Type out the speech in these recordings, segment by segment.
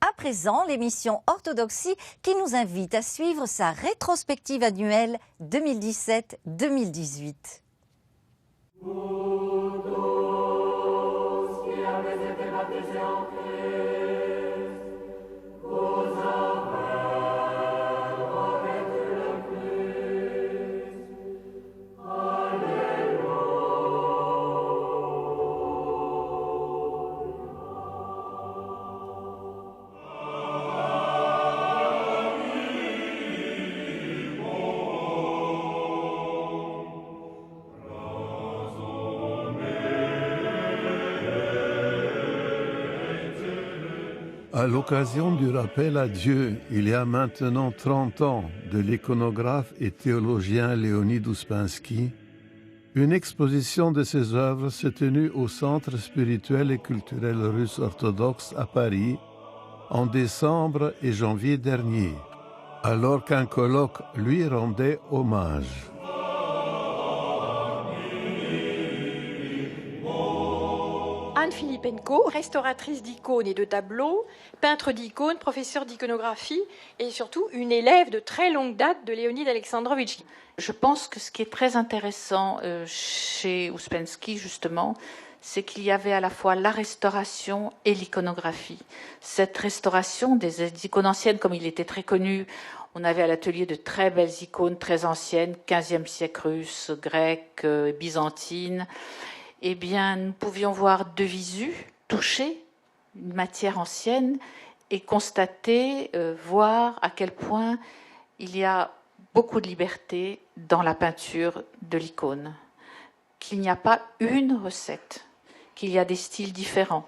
À présent, l'émission Orthodoxie qui nous invite à suivre sa rétrospective annuelle 2017-2018. À l'occasion du rappel à Dieu, il y a maintenant 30 ans, de l'iconographe et théologien Léonid Ouspensky, une exposition de ses œuvres s'est tenue au Centre spirituel et culturel russe orthodoxe à Paris en décembre et janvier dernier, alors qu'un colloque lui rendait hommage. Anne Filipenko, restauratrice d'icônes et de tableaux, peintre d'icônes, professeure d'iconographie et surtout une élève de très longue date de Léonid Alexandrovitch. Je pense que ce qui est très intéressant chez Ouspensky, justement, c'est qu'il y avait à la fois la restauration et l'iconographie. Cette restauration des icônes anciennes, comme il était très connu, on avait à l'atelier de très belles icônes très anciennes, 15e siècle russe, grecque, byzantine. Eh bien, nous pouvions voir de visu, toucher une matière ancienne et constater, voir à quel point il y a beaucoup de liberté dans la peinture de l'icône, qu'il n'y a pas une recette, qu'il y a des styles différents,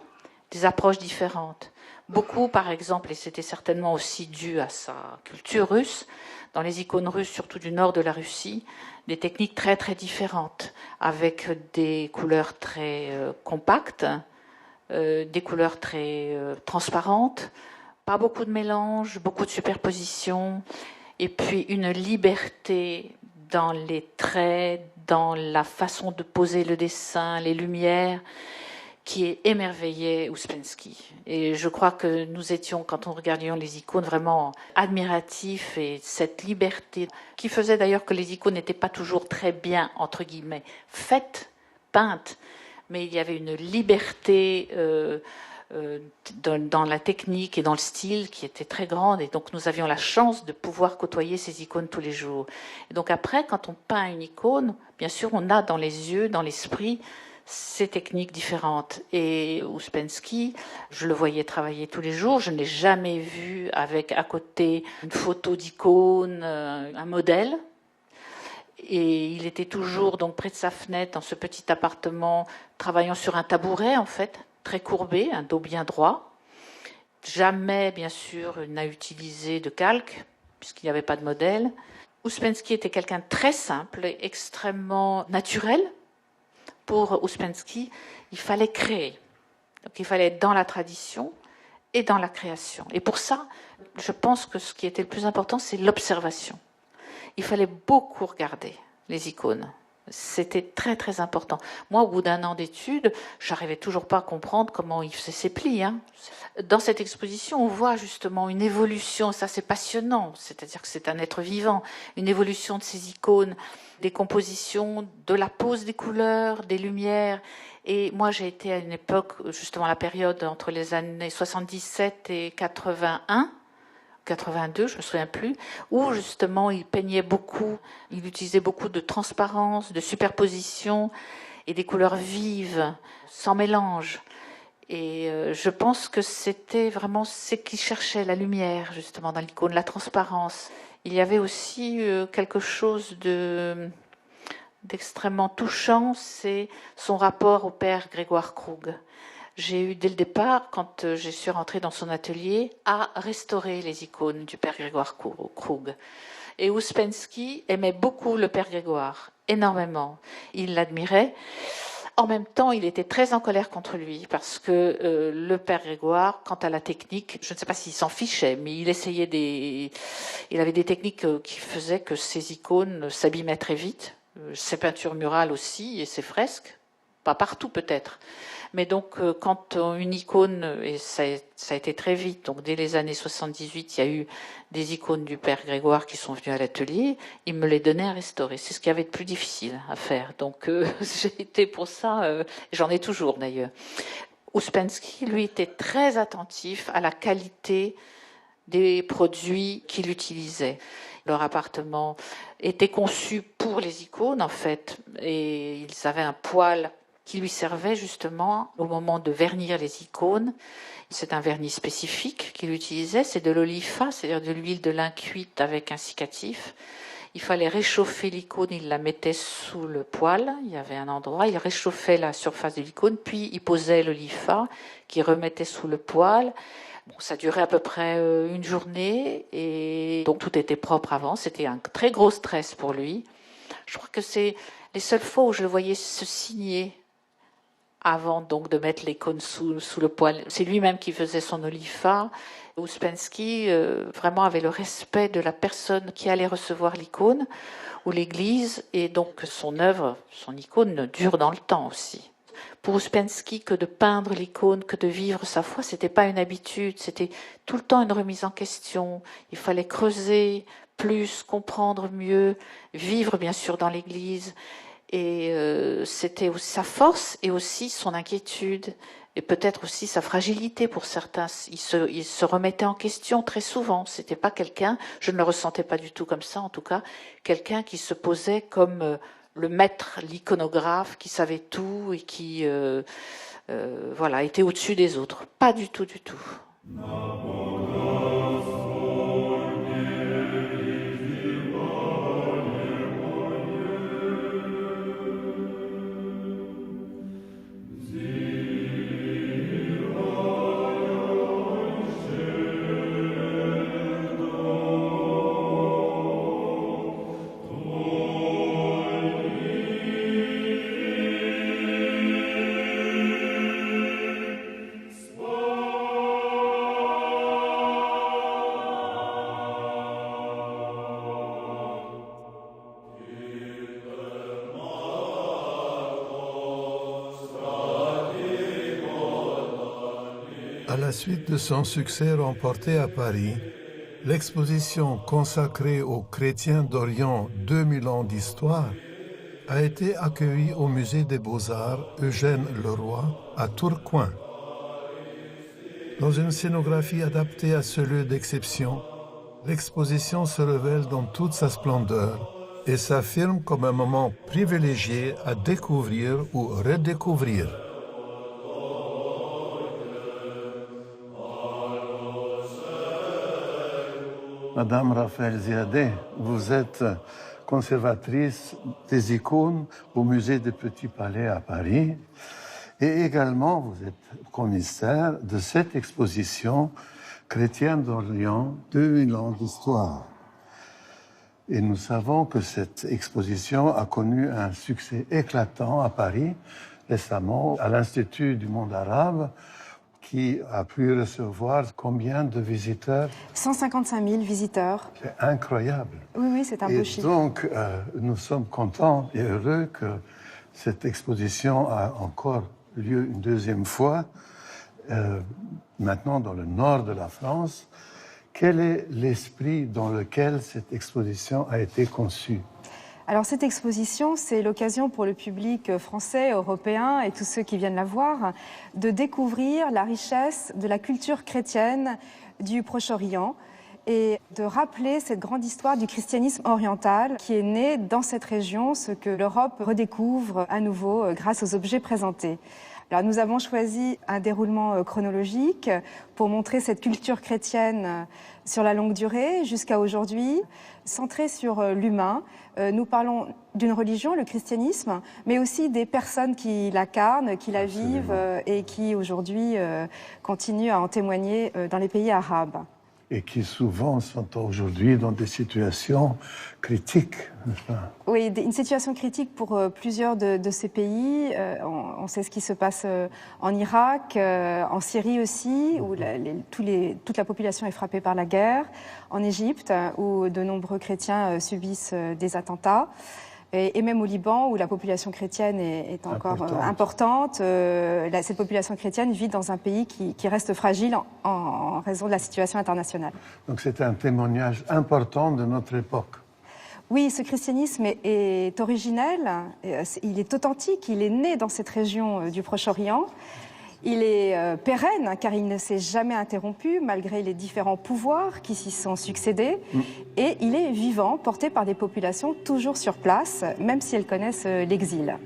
des approches différentes. Beaucoup, par exemple, et c'était certainement aussi dû à sa culture russe, dans les icônes russes, surtout du nord de la Russie, des techniques très très différentes, avec des couleurs très compactes, des couleurs très transparentes, pas beaucoup de mélange, beaucoup de superposition, et puis une liberté dans les traits, dans la façon de poser le dessin, les lumières, qui émerveillait Ouspensky. Et je crois que nous étions, quand on regardions les icônes, vraiment admiratifs, et cette liberté qui faisait d'ailleurs que les icônes n'étaient pas toujours très bien, entre guillemets, faites, peintes, mais il y avait une liberté dans la technique et dans le style qui était très grande, et donc nous avions la chance de pouvoir côtoyer ces icônes tous les jours. Et donc après, quand on peint une icône, bien sûr, on a dans les yeux, dans l'esprit, ces techniques différentes. Et Ouspensky, je le voyais travailler tous les jours, je n'ai jamais vu avec à côté une photo d'icône, un modèle. Et il était toujours donc près de sa fenêtre, dans ce petit appartement, travaillant sur un tabouret en fait, très courbé, un dos bien droit. Jamais, bien sûr, n'a utilisé de calque, puisqu'il n'y avait pas de modèle. Ouspensky était quelqu'un de très simple, extrêmement naturel. Pour Ouspensky, il fallait créer. Donc il fallait être dans la tradition et dans la création. Et pour ça, je pense que ce qui était le plus important, c'est l'observation. Il fallait beaucoup regarder les icônes. C'était très très important. Moi, au bout d'un an d'études, j'arrivais toujours pas à comprendre comment il faisait ses plis. Dans cette exposition, on voit justement une évolution, ça c'est passionnant, c'est-à-dire que c'est un être vivant, une évolution de ces icônes, des compositions, de la pose des couleurs, des lumières. Et moi, j'ai été à une époque, justement la période entre les années 77 et 81, 82, je me souviens plus, où justement il peignait beaucoup, il utilisait beaucoup de transparence, de superposition et des couleurs vives, sans mélange. Et je pense que c'était vraiment ce qu'il cherchait, la lumière justement dans l'icône, la transparence. Il y avait aussi quelque chose d'extrêmement touchant, c'est son rapport au père Grégoire Krug. J'ai eu dès le départ, quand je suis rentrée dans son atelier, à restaurer les icônes du père Grégoire Krug. Et Ouspensky aimait beaucoup le père Grégoire, énormément. Il l'admirait. En même temps, il était très en colère contre lui, parce que le père Grégoire, quant à la technique, je ne sais pas s'il s'en fichait, mais il avait des techniques qui faisaient que ses icônes s'abîmaient très vite, ses peintures murales aussi, et ses fresques, pas partout peut-être. Mais donc, quand une icône, et ça a été très vite, donc dès les années 78, il y a eu des icônes du Père Grégoire qui sont venus à l'atelier, il me les donnait à restaurer. C'est ce qu'il y avait de plus difficile à faire. Donc, j'ai été pour ça, j'en ai toujours d'ailleurs. Ouspensky, lui, était très attentif à la qualité des produits qu'il utilisait. Leur appartement était conçu pour les icônes, en fait, et ils avaient un poêle qui lui servait justement au moment de vernir les icônes. C'est un vernis spécifique qu'il utilisait, c'est de l'olifa, c'est-à-dire de l'huile de lin cuite avec un cicatif. Il fallait réchauffer l'icône, il la mettait sous le poêle, il y avait un endroit, il réchauffait la surface de l'icône, puis il posait l'olifa qu'il remettait sous le poêle. Bon, ça durait à peu près une journée, et donc tout était propre avant, c'était un très gros stress pour lui. Je crois que c'est les seules fois où je le voyais se signer avant donc de mettre l'icône sous le poêle. C'est lui-même qui faisait son olifa. Ouspensky vraiment avait le respect de la personne qui allait recevoir l'icône ou l'église, et donc son œuvre, son icône dure dans le temps aussi. Pour Ouspensky, que de peindre l'icône, que de vivre sa foi, c'était pas une habitude, c'était tout le temps une remise en question. Il fallait creuser plus, comprendre mieux, vivre bien sûr dans l'église. Et c'était sa force et aussi son inquiétude, et peut-être aussi sa fragilité pour certains. Il se remettait en question très souvent. C'était pas quelqu'un, je ne le ressentais pas du tout comme ça en tout cas, quelqu'un qui se posait comme le maître, l'iconographe, qui savait tout et qui voilà, était au-dessus des autres. Pas du tout, du tout. À la suite de son succès remporté à Paris, l'exposition consacrée aux chrétiens d'Orient 2000 ans d'histoire a été accueillie au musée des Beaux-Arts Eugène Leroy à Tourcoing. Dans une scénographie adaptée à ce lieu d'exception, l'exposition se révèle dans toute sa splendeur et s'affirme comme un moment privilégié à découvrir ou redécouvrir. Madame Raphaël Ziadé, vous êtes conservatrice des icônes au musée des Petits Palais à Paris, et également vous êtes commissaire de cette exposition Chrétienne d'Orient, 2000 ans d'histoire. Et nous savons que cette exposition a connu un succès éclatant à Paris récemment, à l'Institut du monde arabe, qui a pu recevoir combien de visiteurs? 155 000 visiteurs. C'est incroyable. Oui, c'est un beau chiffre. Et donc, nous sommes contents et heureux que cette exposition a encore lieu une deuxième fois, maintenant dans le nord de la France. Quel est l'esprit dans lequel cette exposition a été conçue? Alors cette exposition, c'est l'occasion pour le public français, européen et tous ceux qui viennent la voir de découvrir la richesse de la culture chrétienne du Proche-Orient et de rappeler cette grande histoire du christianisme oriental qui est né dans cette région, ce que l'Europe redécouvre à nouveau grâce aux objets présentés. Alors nous avons choisi un déroulement chronologique pour montrer cette culture chrétienne sur la longue durée jusqu'à aujourd'hui, centrée sur l'humain. Nous parlons d'une religion, le christianisme, mais aussi des personnes qui l'incarnent, qui la vivent et qui aujourd'hui continuent à en témoigner dans les pays arabes. Et qui souvent sont aujourd'hui dans des situations critiques, n'est-ce pas? Oui, une situation critique pour plusieurs de ces pays. On sait ce qui se passe en Irak, en Syrie aussi, où toute la population est frappée par la guerre, en Égypte, où de nombreux chrétiens subissent des attentats. Et même au Liban, où la population chrétienne est encore importante, cette population chrétienne vit dans un pays qui reste fragile en raison de la situation internationale. Donc c'est un témoignage important de notre époque. Oui, ce christianisme est originel, il est authentique, il est né dans cette région du Proche-Orient. Il est pérenne, car il ne s'est jamais interrompu, malgré les différents pouvoirs qui s'y sont succédés. Et il est vivant, porté par des populations toujours sur place, même si elles connaissent l'exil.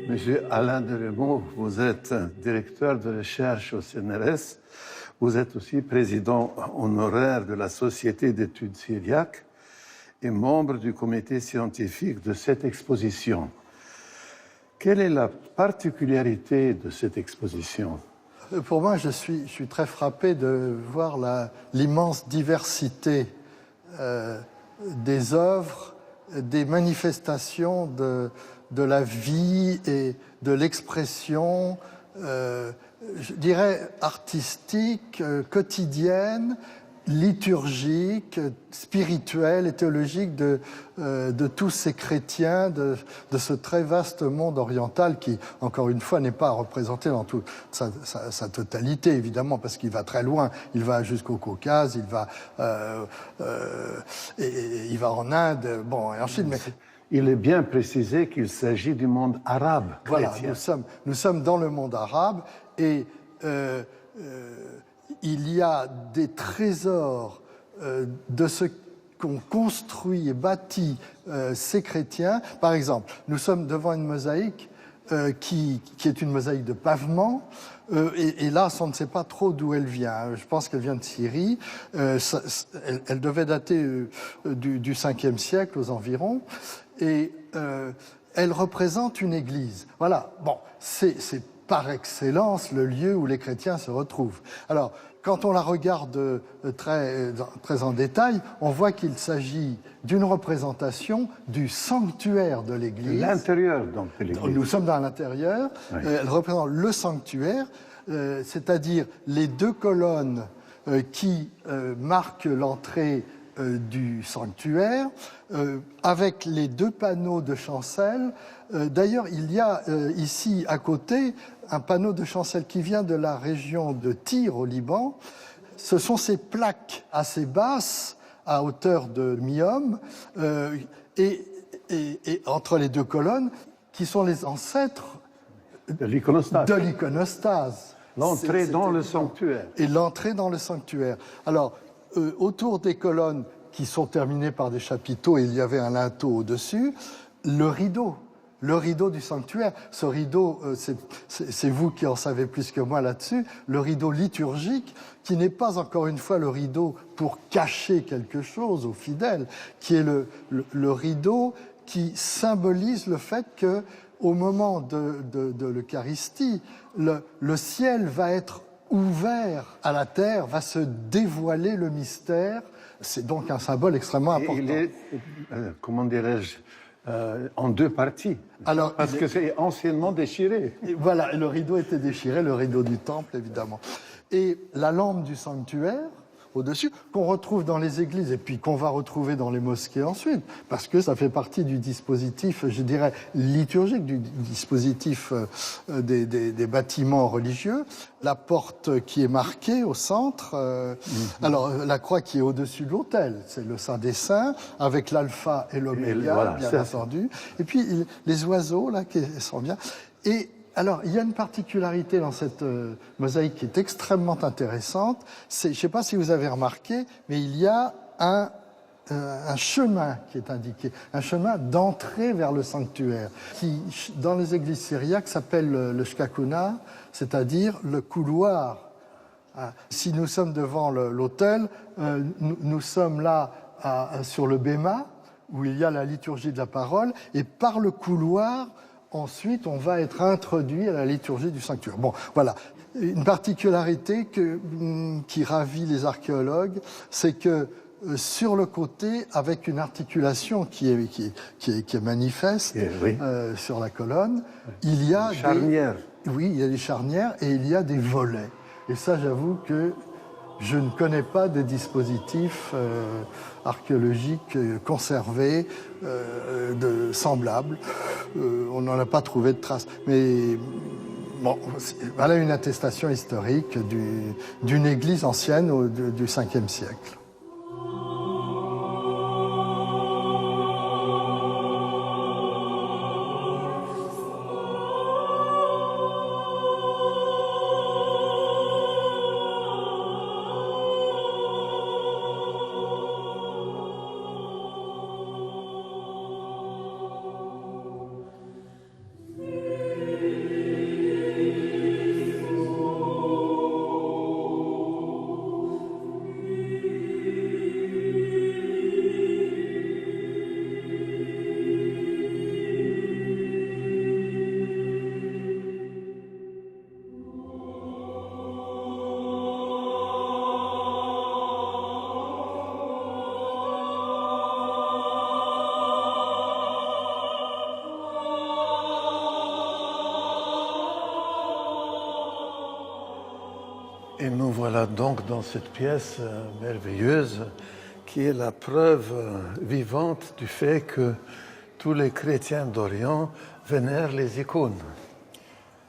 Monsieur Alain Derémaux, vous êtes directeur de recherche au CNRS. Vous êtes aussi président honoraire de la Société d'études syriaques et membre du comité scientifique de cette exposition. Quelle est la particularité de cette exposition? Pour moi, je suis très frappé de voir l'immense diversité des œuvres, des manifestations de la vie et de l'expression, je dirais artistique, quotidienne, liturgique, spirituelle et théologique de tous ces chrétiens, de ce très vaste monde oriental qui, encore une fois, n'est pas représenté dans toute sa totalité, évidemment, parce qu'il va très loin. Il va jusqu'au Caucase, il va en Inde, bon, et en Chine. Mais il est bien précisé qu'il s'agit du monde arabe chrétien. Voilà, nous sommes dans le monde arabe et il y a des trésors de ce qu'ont construit et bâti ces chrétiens. Par exemple, nous sommes devant une mosaïque qui est une mosaïque de pavement. Et là, on ne sait pas trop d'où elle vient. Je pense qu'elle vient de Syrie. Elle devait dater du 5e siècle aux environs. Et elle représente une église. Voilà, bon, c'est par excellence le lieu où les chrétiens se retrouvent. Alors, quand on la regarde très en détail, on voit qu'il s'agit d'une représentation du sanctuaire de l'église. L'intérieur, donc, de l'église. Nous sommes dans l'intérieur. Oui. Elle représente le sanctuaire, c'est-à-dire les deux colonnes qui marquent l'entrée du sanctuaire, avec les deux panneaux de chancel. D'ailleurs, il y a ici à côté un panneau de chancel qui vient de la région de Tyr au Liban. Ce sont ces plaques assez basses, à hauteur de mi-homme, et entre les deux colonnes, qui sont les ancêtres de l'iconostase. L'entrée dans le sanctuaire. Et l'entrée dans le sanctuaire. Alors, autour des colonnes qui sont terminées par des chapiteaux, et il y avait un linteau au-dessus, le rideau du sanctuaire. Ce rideau, c'est vous qui en savez plus que moi là-dessus, le rideau liturgique, qui n'est pas encore une fois le rideau pour cacher quelque chose aux fidèles, qui est le rideau qui symbolise le fait que au moment de l'Eucharistie, le ciel va être ouvert à la terre, va se dévoiler le mystère. C'est donc un symbole extrêmement important. Il est, comment dirais-je, en deux parties. Alors, parce que c'est anciennement déchiré. Voilà, le rideau était déchiré, le rideau du temple, évidemment. Et la lampe du sanctuaire, au-dessus, qu'on retrouve dans les églises et puis qu'on va retrouver dans les mosquées ensuite, parce que ça fait partie du dispositif, je dirais, liturgique, du dispositif des bâtiments religieux. La porte qui est marquée au centre, alors la croix qui est au-dessus de l'autel, c'est le Saint des Saints, avec l'alpha et l'oméga, voilà, bien entendu. Et puis les oiseaux, là, qui sont bien. Et alors, il y a une particularité dans cette mosaïque qui est extrêmement intéressante. Je ne sais pas si vous avez remarqué, mais il y a un chemin qui est indiqué, un chemin d'entrée vers le sanctuaire, qui, dans les églises syriaques, s'appelle le shkakuna, c'est-à-dire le couloir. Si nous sommes devant l'autel, nous sommes là sur le béma, où il y a la liturgie de la parole, et par le couloir, ensuite, on va être introduit à la liturgie du sanctuaire. Bon, voilà. Une particularité qui ravit les archéologues, c'est que sur le côté, avec une articulation qui est manifeste, oui. sur la colonne, il y a Oui, il y a des charnières et il y a des volets. Et ça, j'avoue que je ne connais pas de dispositifs archéologiques conservés semblables. On n'en a pas trouvé de traces. Mais bon, voilà une attestation historique d'une église ancienne du 5e siècle. Et nous voilà donc dans cette pièce merveilleuse qui est la preuve vivante du fait que tous les chrétiens d'Orient vénèrent les icônes.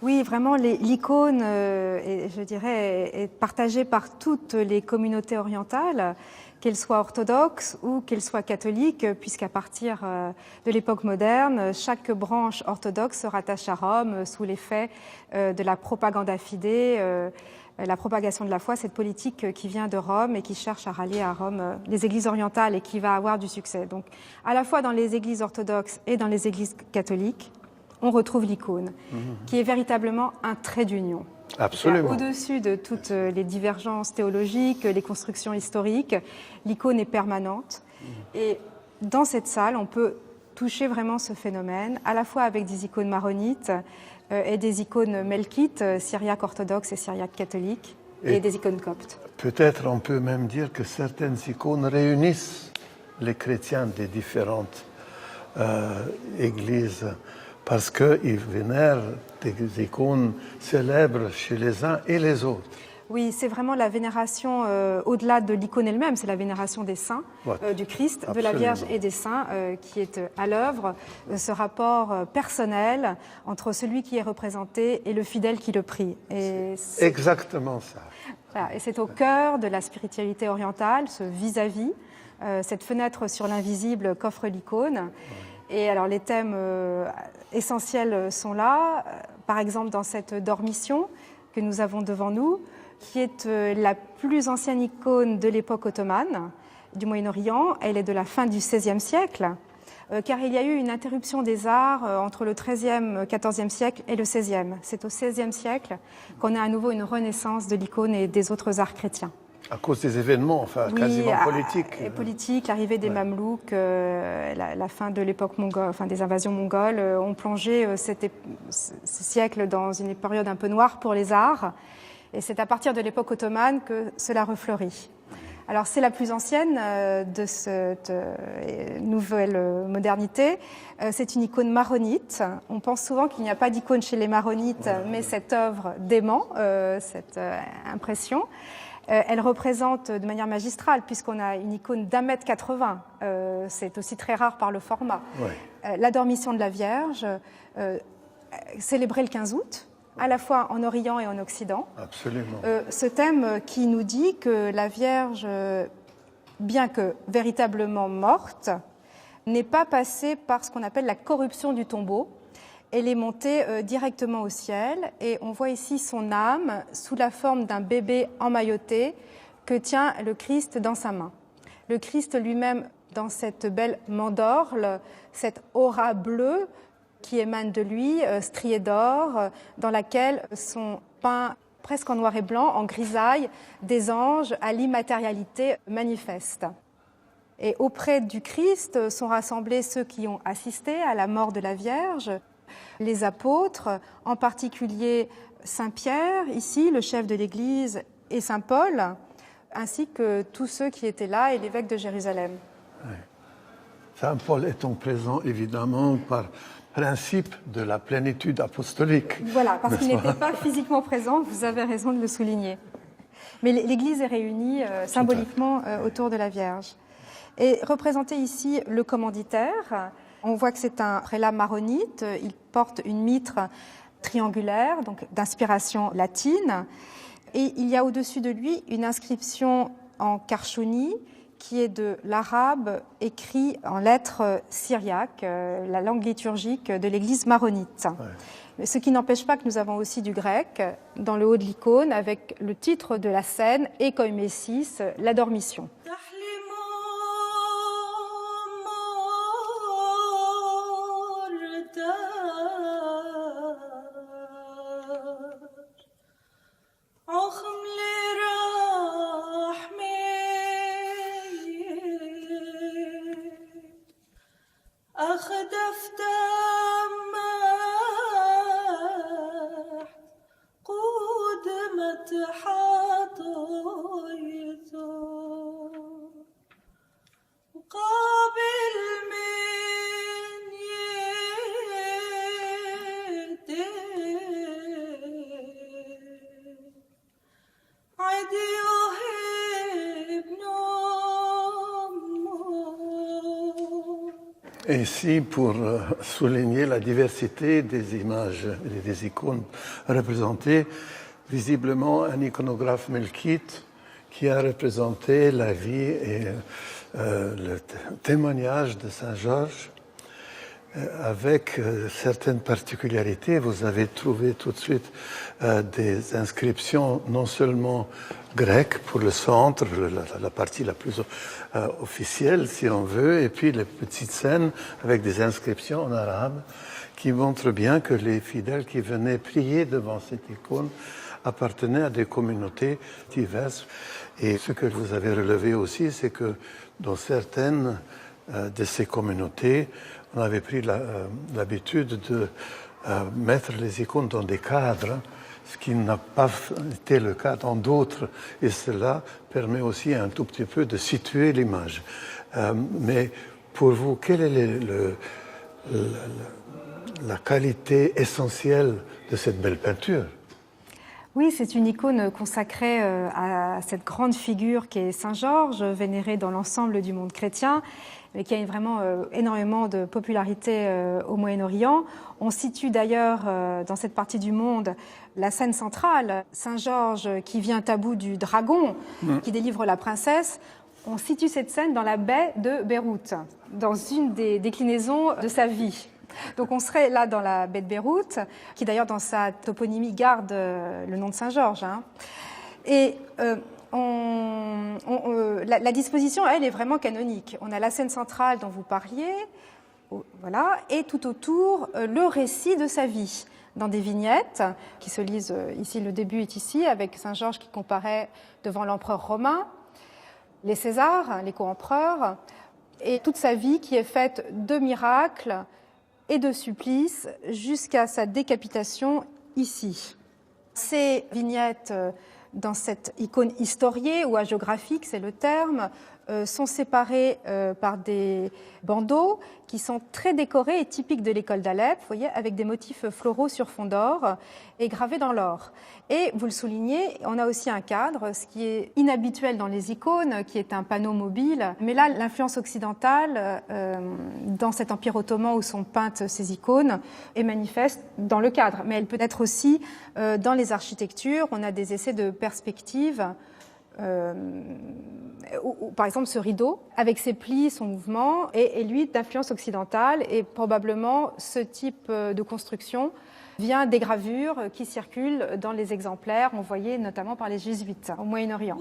Oui, vraiment, l'icône, je dirais, est partagée par toutes les communautés orientales, qu'elles soient orthodoxes ou qu'elles soient catholiques, puisqu'à partir de l'époque moderne, chaque branche orthodoxe se rattache à Rome sous l'effet de la propaganda fide, la propagation de la foi, cette politique qui vient de Rome et qui cherche à rallier à Rome les églises orientales et qui va avoir du succès. Donc, à la fois dans les églises orthodoxes et dans les églises catholiques, on retrouve l'icône, qui est véritablement un trait d'union. Absolument. Au-dessus de toutes les divergences théologiques, les constructions historiques, l'icône est permanente. Et dans cette salle, on peut toucher vraiment ce phénomène, à la fois avec des icônes maronites et des icônes melkites, syriaques orthodoxes et syriaques catholiques, et des icônes coptes. Peut-être on peut même dire que certaines icônes réunissent les chrétiens des différentes églises, parce qu'ils vénèrent des icônes célèbres chez les uns et les autres. Oui, c'est vraiment la vénération, au-delà de l'icône elle-même, c'est la vénération des saints, du Christ, Absolument. de la Vierge et des saints qui est à l'œuvre, ce rapport personnel entre celui qui est représenté et le fidèle qui le prie. Et c'est exactement ça. Voilà, et c'est au cœur de la spiritualité orientale, ce vis-à-vis, cette fenêtre sur l'invisible qu'offre l'icône. Et alors les thèmes essentiels sont là, par exemple dans cette dormition que nous avons devant nous, qui est la plus ancienne icône de l'époque ottomane, du Moyen-Orient. Elle est de la fin du XVIe siècle, car il y a eu une interruption des arts entre le XIIIe, XIVe siècle et le XVIe. C'est au XVIe siècle qu'on a à nouveau une renaissance de l'icône et des autres arts chrétiens. À cause des événements, enfin, oui, quasiment politiques. Et politiques, l'arrivée des Mamelouks, la fin de l'époque mongole, enfin des invasions mongoles, ont plongé ce siècle dans une période un peu noire pour les arts. Et c'est à partir de l'époque ottomane que cela refleurit. Alors c'est la plus ancienne de cette nouvelle modernité. C'est une icône maronite. On pense souvent qu'il n'y a pas d'icône chez les maronites, mais cette œuvre dément cette impression. Elle représente de manière magistrale, puisqu'on a une icône d'1,80 m. C'est aussi très rare par le format. La dormition de la Vierge, célébrée le 15 août, à la fois en Orient et en Occident. Absolument. Ce thème qui nous dit que la Vierge, bien que véritablement morte, n'est pas passée par ce qu'on appelle la corruption du tombeau. Elle est montée directement au ciel et on voit ici son âme sous la forme d'un bébé emmailloté que tient le Christ dans sa main. Le Christ lui-même dans cette belle mandorle, cette aura bleue qui émane de lui, striée d'or, dans laquelle sont peints presque en noir et blanc, en grisaille, des anges à l'immatérialité manifeste. Et auprès du Christ sont rassemblés ceux qui ont assisté à la mort de la Vierge, les apôtres, en particulier Saint Pierre, ici, le chef de l'Église, et Saint Paul, ainsi que tous ceux qui étaient là et l'évêque de Jérusalem. Saint Paul étant présent évidemment par principe de la plénitude apostolique. Voilà, parce qu'il n'est-ce n'était pas physiquement présent, vous avez raison de le souligner. Mais l'Église est réunie symboliquement autour de la Vierge. Et représenté ici le commanditaire, on voit que c'est un prélat maronite, il porte une mitre triangulaire, donc d'inspiration latine, et il y a au-dessus de lui une inscription en karchouni, qui est de l'arabe écrit en lettres syriaques, la langue liturgique de l'Église maronite. Ouais. Ce qui n'empêche pas que nous avons aussi du grec dans le haut de l'icône avec le titre de la scène et comme Messis, la dormition. Et ici, pour souligner la diversité des images et des icônes représentées, visiblement un iconographe melkite qui a représenté la vie et le témoignage de Saint Georges avec certaines particularités. Vous avez trouvé tout de suite des inscriptions non seulement grecques pour le centre, la partie la plus officielle si on veut, et puis les petites scènes avec des inscriptions en arabe qui montrent bien que les fidèles qui venaient prier devant cette icône appartenaient à des communautés diverses. Et ce que vous avez relevé aussi, c'est que dans certaines de ces communautés, on avait pris l'habitude de mettre les icônes dans des cadres, ce qui n'a pas été le cas dans d'autres. Et cela permet aussi un tout petit peu de situer l'image. Mais pour vous, quelle est la qualité essentielle de cette belle peinture ? Oui, c'est une icône consacrée à cette grande figure qui est Saint Georges, vénéré dans l'ensemble du monde chrétien, mais qui a vraiment énormément de popularité au Moyen-Orient. On situe d'ailleurs dans cette partie du monde la scène centrale, Saint Georges qui vient à bout du dragon qui délivre la princesse. On situe cette scène dans la baie de Beyrouth, dans une des déclinaisons de sa vie. Donc on serait là dans la baie de Beyrouth, qui d'ailleurs dans sa toponymie garde le nom de Saint-Georges. Et la disposition, elle, est vraiment canonique. On a la scène centrale dont vous parliez, voilà, et tout autour, le récit de sa vie, dans des vignettes qui se lisent ici, le début est ici, avec Saint-Georges qui comparaît devant l'empereur romain, les Césars, les co-empereurs, et toute sa vie qui est faite de miracles et de supplices jusqu'à sa décapitation ici. Ces vignettes dans cette icône historiée ou hagiographique, c'est le terme, sont séparées par des bandeaux qui sont très décorés et typiques de l'école d'Alep, vous voyez, avec des motifs floraux sur fond d'or et gravés dans l'or. Et vous le soulignez, on a aussi un cadre, ce qui est inhabituel dans les icônes, qui est un panneau mobile. Mais là, l'influence occidentale dans cet empire ottoman où sont peintes ces icônes est manifeste dans le cadre. Mais elle peut être aussi dans les architectures. On a des essais de perspective. Par exemple ce rideau avec ses plis, son mouvement et lui d'influence occidentale, et probablement ce type de construction vient des gravures qui circulent dans les exemplaires envoyés notamment par les jésuites au Moyen-Orient.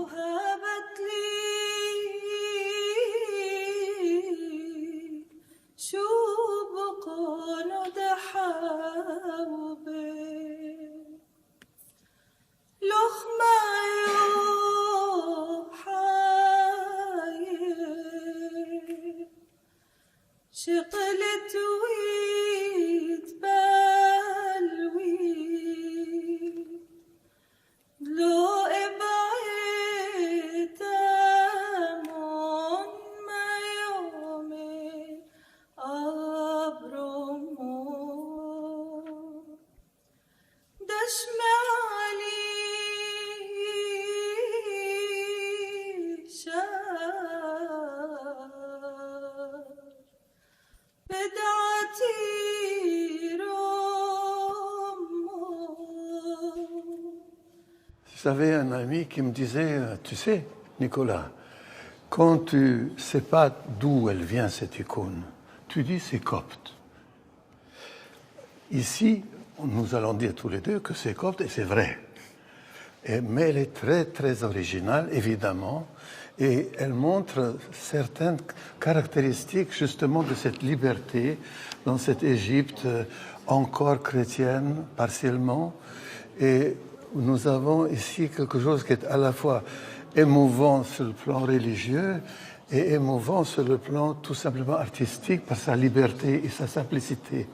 شقلت ويتبلوي لو ابعد من ما يومي بدعتي J'avais un ami qui me disait, tu sais, Nicolas, quand tu ne sais pas d'où elle vient cette icône, tu dis c'est copte. Ici, nous allons dire tous les deux que c'est copte et c'est vrai. Mais elle est très, très originale, évidemment, et elle montre certaines caractéristiques justement de cette liberté dans cette Égypte encore chrétienne, partiellement. Et nous avons ici quelque chose qui est à la fois émouvant sur le plan religieux et émouvant sur le plan tout simplement artistique par sa liberté et sa simplicité.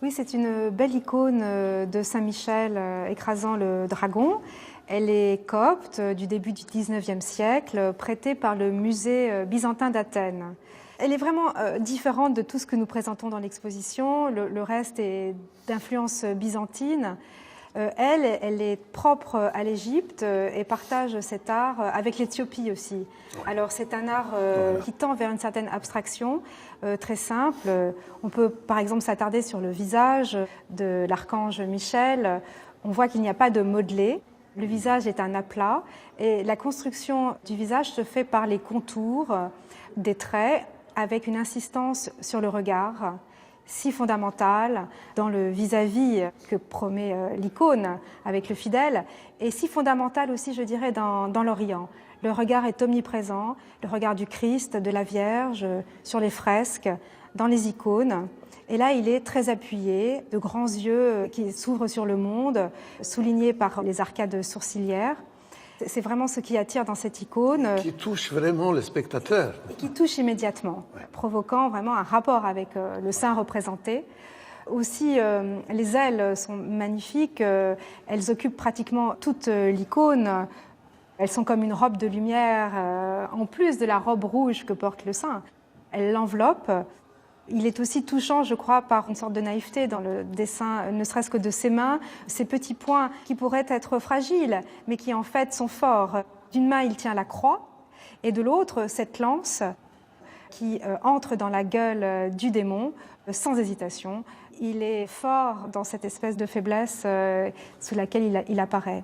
Oui, c'est une belle icône de Saint-Michel écrasant le dragon. Elle est copte du début du XIXe siècle, prêtée par le musée byzantin d'Athènes. Elle est vraiment différente de tout ce que nous présentons dans l'exposition. Le reste est d'influence byzantine. Elle est propre à l'Égypte et partage cet art avec l'Éthiopie aussi. Alors c'est un art qui tend vers une certaine abstraction, très simple. On peut par exemple s'attarder sur le visage de l'archange Michel. On voit qu'il n'y a pas de modelé. Le visage est un aplat et la construction du visage se fait par les contours des traits avec une insistance sur le regard si fondamentale dans le vis-à-vis que promet l'icône avec le fidèle, et si fondamentale aussi, je dirais, dans l'Orient. Le regard est omniprésent, le regard du Christ, de la Vierge, sur les fresques, dans les icônes. Et là, il est très appuyé, de grands yeux qui s'ouvrent sur le monde, soulignés par les arcades sourcilières. C'est vraiment ce qui attire dans cette icône. Qui touche vraiment le spectateur. Qui touche immédiatement, provoquant vraiment un rapport avec le saint représenté. Aussi, les ailes sont magnifiques. Elles occupent pratiquement toute l'icône. Elles sont comme une robe de lumière, en plus de la robe rouge que porte le saint. Elles l'enveloppent. Il est aussi touchant, je crois, par une sorte de naïveté dans le dessin, ne serait-ce que de ses mains, ces petits points qui pourraient être fragiles, mais qui en fait sont forts. D'une main, il tient la croix, et de l'autre, cette lance qui entre dans la gueule du démon, sans hésitation. Il est fort dans cette espèce de faiblesse sous laquelle il apparaît.